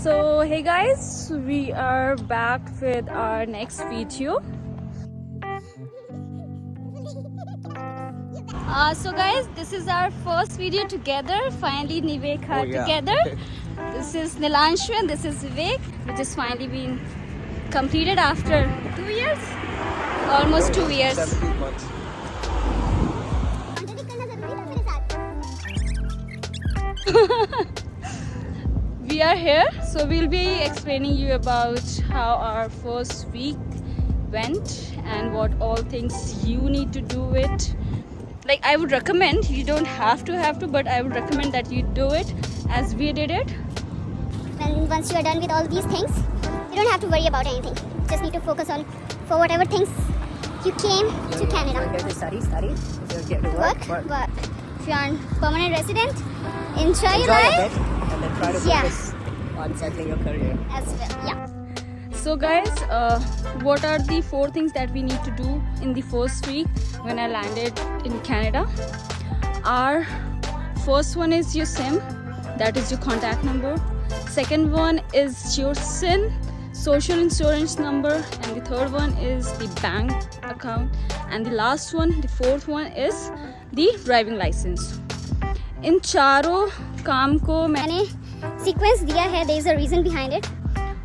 So hey guys, we are back with our next video. So guys, this is our first video together. Finally Nivek are together. This is Nilanshu and this is Vivek, which has finally been completed after 2 years, almost 2 years. 17 months. We are here, so we'll be explaining you about how our first week went and what all things you need to do it. Like, I would recommend, you don't have to, but I would recommend that you do it as we did it. When once you are done with all these things, you don't have to worry about anything. You just need to focus on for whatever things you came to Canada. If you're here to study. If you're here to work. If you're a permanent resident, enjoy your a life bit, and then try to focus on settling your career. as well. Yeah. So guys, what are the 4 things that we need to do in the first week when I landed in Canada? Our first one is your SIM, that is your contact number. Second one is your SIN, social insurance number, and the third one is the bank account, and the last one, the fourth one, is the driving license. इन चारों काम को मैंने sequence दिया है. There is a reason behind it.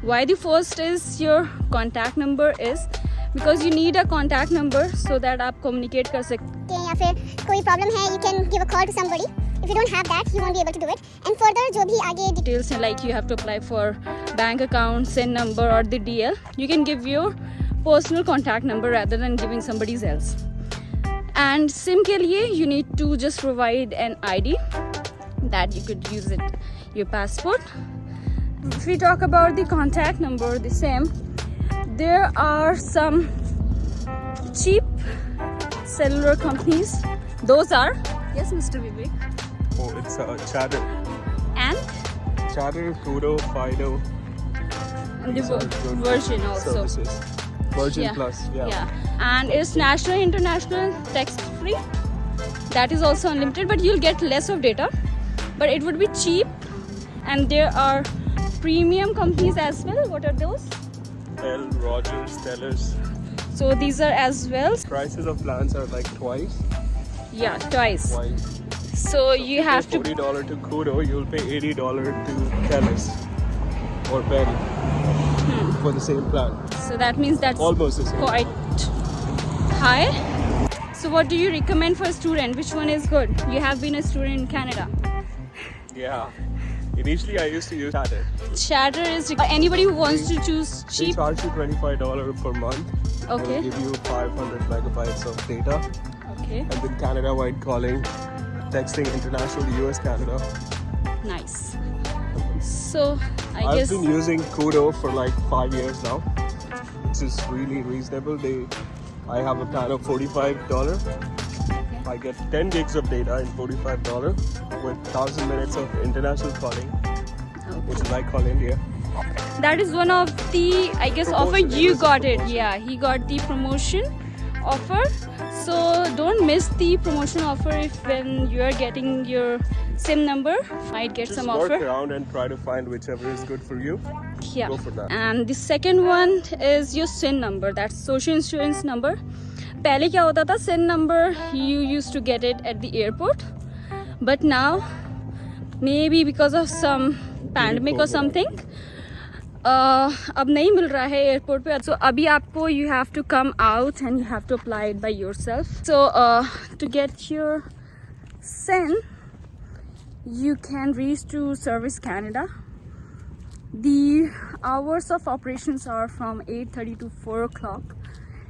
Why the first is your contact number is because you need a contact number so that आप communicate कर सकते या फिर कोई problem है, you can give a call to somebody. If you don't have that, you won't be able to do it. And further, जो भी आगे details like you have to apply for bank account, SIN number or the DL, you can give your personal contact number rather than giving somebody else. And SIM के लिए you need to just provide an ID that you could use it, your passport. If we talk about the contact number, the SIM, there are some cheap cellular companies. Those are, yes, Mr. Vivek. Oh, it's Chatter. And Chatter, Kudo, Fido. the version also. Services. Virgin Yeah. Plus, Yeah. And it's national, international, text free. That is also unlimited, but you'll get less of data. But it would be cheap. And there are premium companies as well. What are those? L, Rogers, Stellars. So these are as well. Prices of plans are like twice. Yeah, twice. So you If have pay to. $40 to Kudo, you'll pay $80 to Telus or Penny for the same plan. So that means that's Almost the same. quite high. So what do you recommend for a student? Which one is good? You have been a student in Canada. Yeah. Initially, I used to use Chatter. Chatter is anybody who wants to choose They cheap. charge you $25 per month. Okay. They'll give you 500 megabytes of data. Okay, And then Canada-wide calling, texting international, US, Canada. nice. So I I've guess been using Kudo for like 5 years now. This is really reasonable. I have a plan of $45. I get 10 gigs of data in $45 with 1,000 minutes of international calling, which is I call India. that is one of the, I guess, offer Promotion. you It was a got it. promotion. Yeah, he got the promotion offer. So don't miss the promotion offer if when you are getting your SIM number, might get Just some work offer. around and try to find whichever is good for you. Yeah. Go for that. And the second one is your SIN number. That's social insurance number. पहले क्या होता था, SIN number you used to get it at the airport, but now maybe because of some pandemic or something अब नहीं मिल रहा है airport पे. So अभी आपको you have to come out and you have to apply it by yourself. So to get your SIN, you can reach to Service Canada. The hours of operations are from 8:30 to 4 o'clock.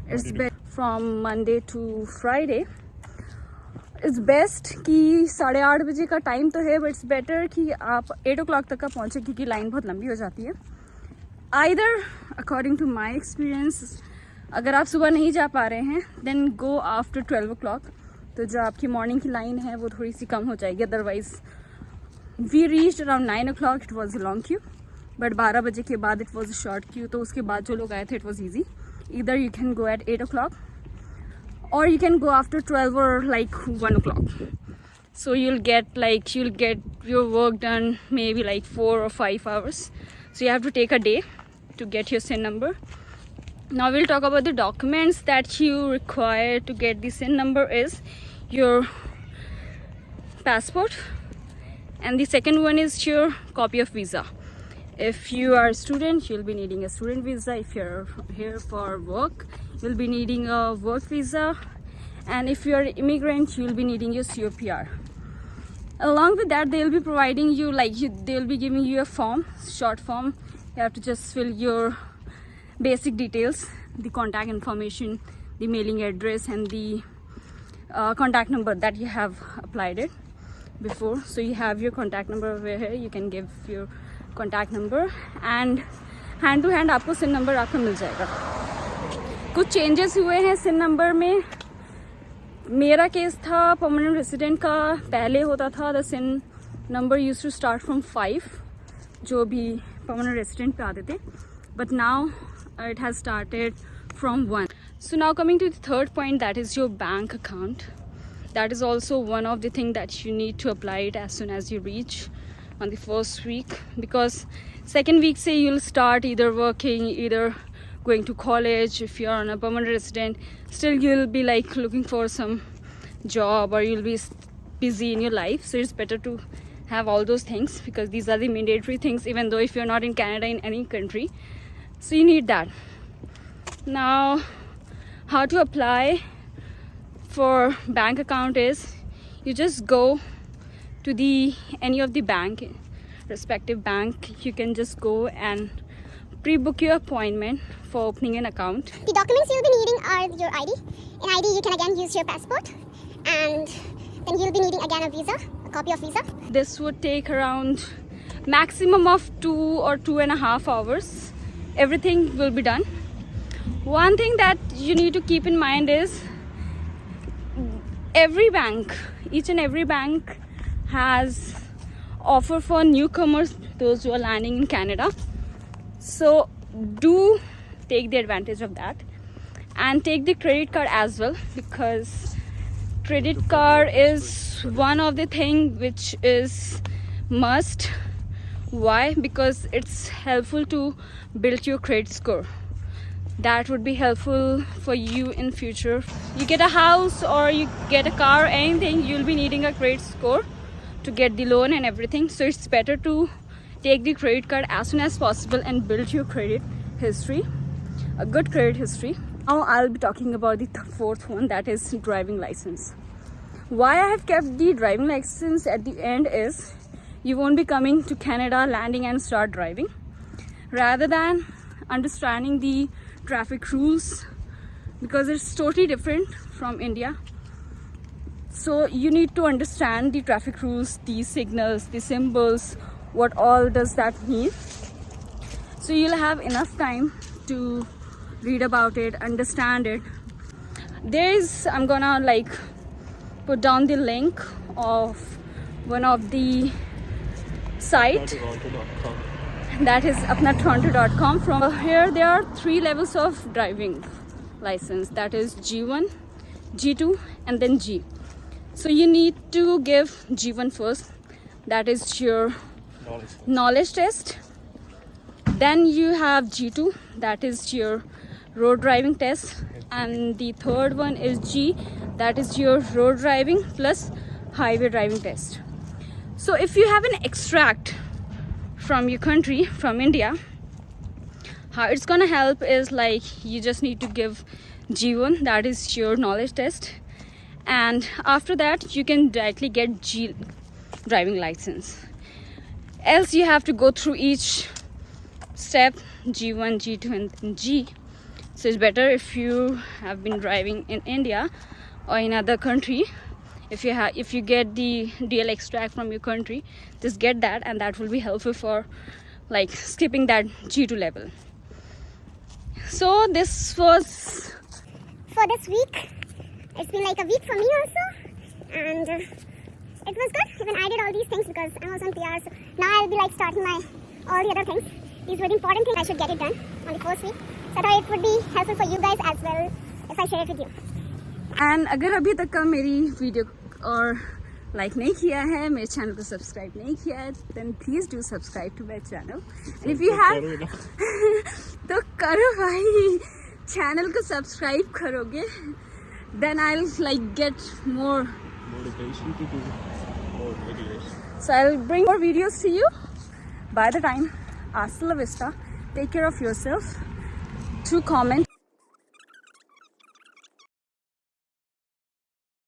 It's from Monday to Friday. It's best कि 8:30 बजे का time तो है, but it's better कि आप 8 o'clock तक का पहुँचे क्योंकि लाइन बहुत लंबी हो जाती है. Either according to my experience, अगर आप सुबह नहीं जा पा रहे हैं, then go after 12 o'clock. तो जो आपकी मॉर्निंग की लाइन है वो थोड़ी सी कम हो जाएगी. Otherwise, we reached around 9 o'clock. It was a long queue. But 12 बजे के बाद it was a short queue. तो उसके बाद जो लोग आए थे, it was easy. Either you can go at 8 o'clock or you can go after 12 or like 1 o'clock. So you'll get your work done maybe like 4 or 5 hours. So you have to take a day to get your SIN number. Now we'll talk about the documents that you require to get the SIN number is your passport, and the second one is your copy of visa. If you are a student, you'll be needing a student visa. If you're here for work, you'll be needing a work visa, and if you're an immigrant, you'll be needing your COPR. Along with that, they'll be providing you they'll be giving you a form, short form. You have to just fill your basic details, the contact information, the mailing address, and the contact number that you have applied it before. So you have your contact number over here. You can give your contact number, and hand to hand आपको SIN number आपको मिल जाएगा. कुछ changes हुए हैं सिन number में. मेरा case था permanent resident का. पहले होता था the SIN number use to start from 5 जो भी परमानेंट रेसिडेंट पे आते थे, but now it has started from 1. So now coming to the third point, that is your bank account. That is also one of the things that you need to apply it as soon as you reach on the first week, because second week say you'll start either working, either going to college. If you're on a permanent resident, still you'll be like looking for some job, or you'll be busy in your life. So it's better to have all those things, because these are the mandatory things, even though if you're not in Canada, in any country. So you need that. Now how to apply for bank account is you just go to any of the respective bank. You can just go and pre-book your appointment for opening an account. The documents you'll be needing are your ID. In ID you can again use your passport, and then you'll be needing again a visa, a copy of visa. This would take around maximum of 2 or 2.5 hours. Everything will be done. One thing that you need to keep in mind is each and every bank has offer for newcomers, those who are landing in Canada. So do take the advantage of that, and take the credit card as well, because credit card is one of the thing which is must. Why? Because it's helpful to build your credit score. That would be helpful for you in future. You get a house or you get a car, anything, you'll be needing a credit score to get the loan and everything. So it's better to take the credit card as soon as possible and build your credit history, a good credit history. Now I'll be talking about the fourth one, that is driving license. Why I have kept the driving license at the end is you won't be coming to Canada, landing and start driving. Rather than understanding the traffic rules, because it's totally different from India. So you need to understand the traffic rules, the signals, the symbols, what all does that mean. So you'll have enough time to read about it, understand it. I'm gonna put down the link of one of the site, that is apnatoronto.com. From here there are 3 levels of driving license, that is G1, G2 and then G. So you need to give G1 first, that is your knowledge test. Then you have G2, that is your road driving test, and the third one is G, that is your road driving plus highway driving test. So if you have an extract from your country, from India, how it's gonna help is you just need to give G1, that is your knowledge test, and after that you can directly get G driving license. Else you have to go through each step, G1, G2 and G. So it's better if you have been driving in India or in other country, if you get the DL extract from your country, just get that, and that will be helpful for skipping that G2 level. So this was for this week. It's been like a week for me also, and it was good. Even I did all these things because I was on PR. So now I'll be starting all the other things. These were the important things. I should get it done on the first week. So I thought it would be helpful for you guys as well if I share it with you. And अगर अभी तक का मेरी video और like नहीं किया है, मेरे चैनल को सब्सक्राइब नहीं किया है, then please do subscribe to my channel. And if you have तो करो भाई, चैनल को सब्सक्राइब करोगे then I will like get more motivation to do more videos. so I'll bring more videos to you. By the time, hasta la vista, take care of yourself. To comment